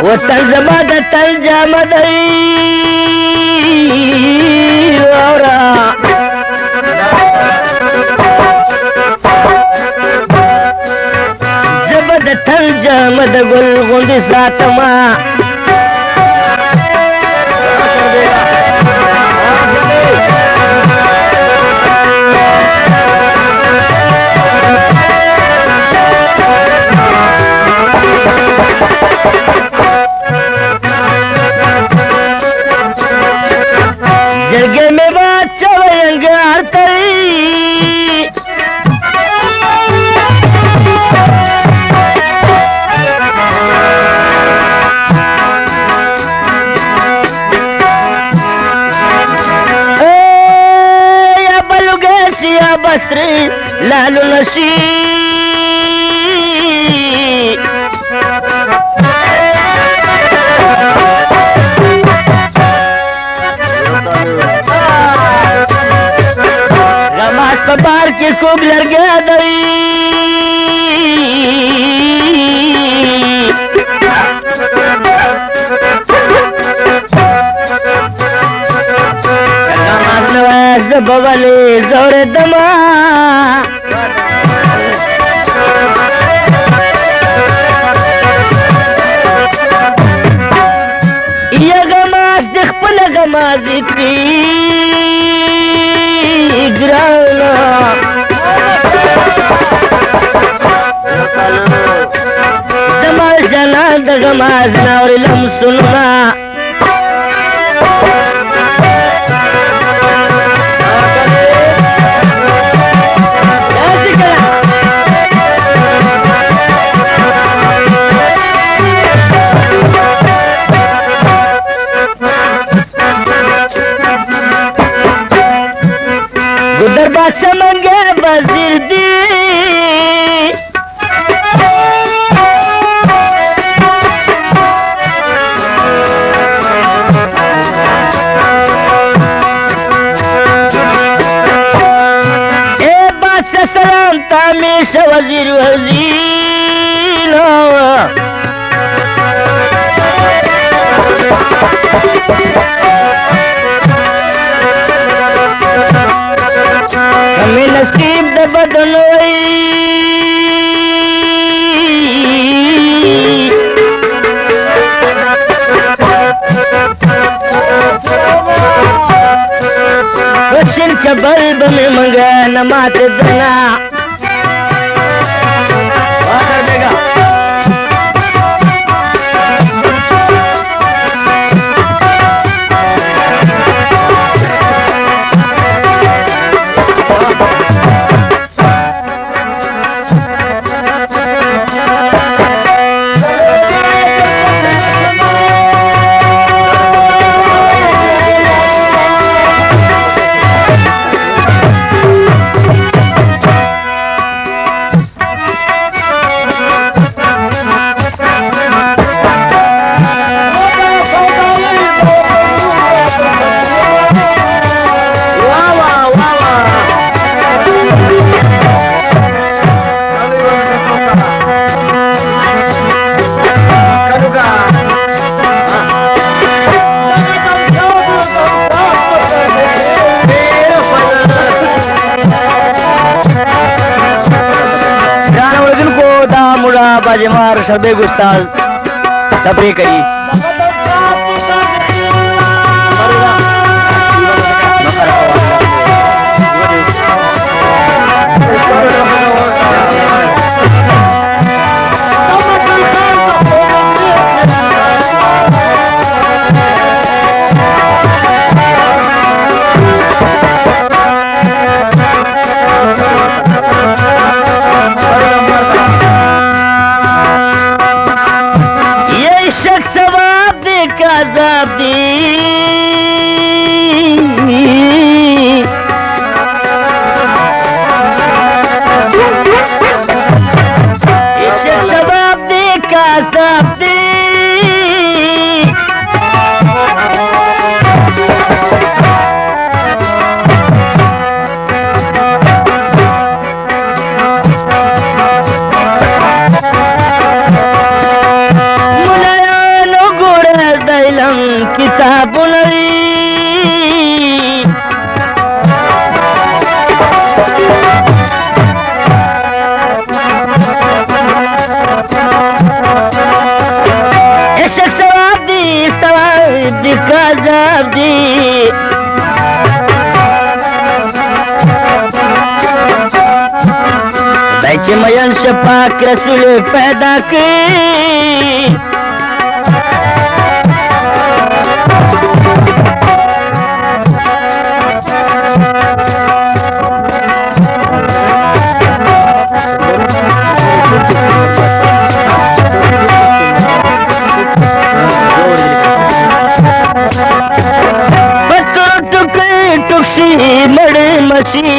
وتنزمد تنجمد ورا زبد تنجمد قل غند ساتما जगे में बात चवयंगार तरी या बलुगेश या बसरी लालू नशी बार के खूब लड़ गया दई बबले जोरे दमा ये गमास देख पल गमास इतनी ग्राना जमाल जना दगमाज ना और लम सुनना गुदर बादशाह मंगे वजीर दी ए बादशाह सलाम तामेश वजीर वजीर हमें नसीब द बदलोई रोशन के बल्ब में मंगा नमात दना बाजमार शबे गुस्ताल तबरे करी शख्स چې مین شپاک رسول پیدا کړي پتر ټوکې ټوکسي مړ مسي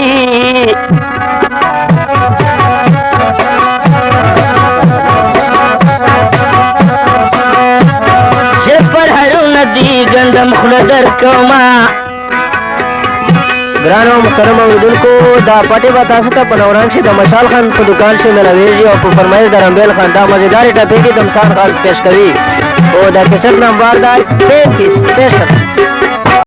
گندم خلدر کوما ګرانو محترم اوریدونکو دا پټي به تاسو ته په نوران شي د مشال خان په دکان شي ملويږي او په فرمایش د رمبیل خان دا مزیدار ټاپي کې د مثال خان پیش کوي او دا کیسټ نمبر دا 33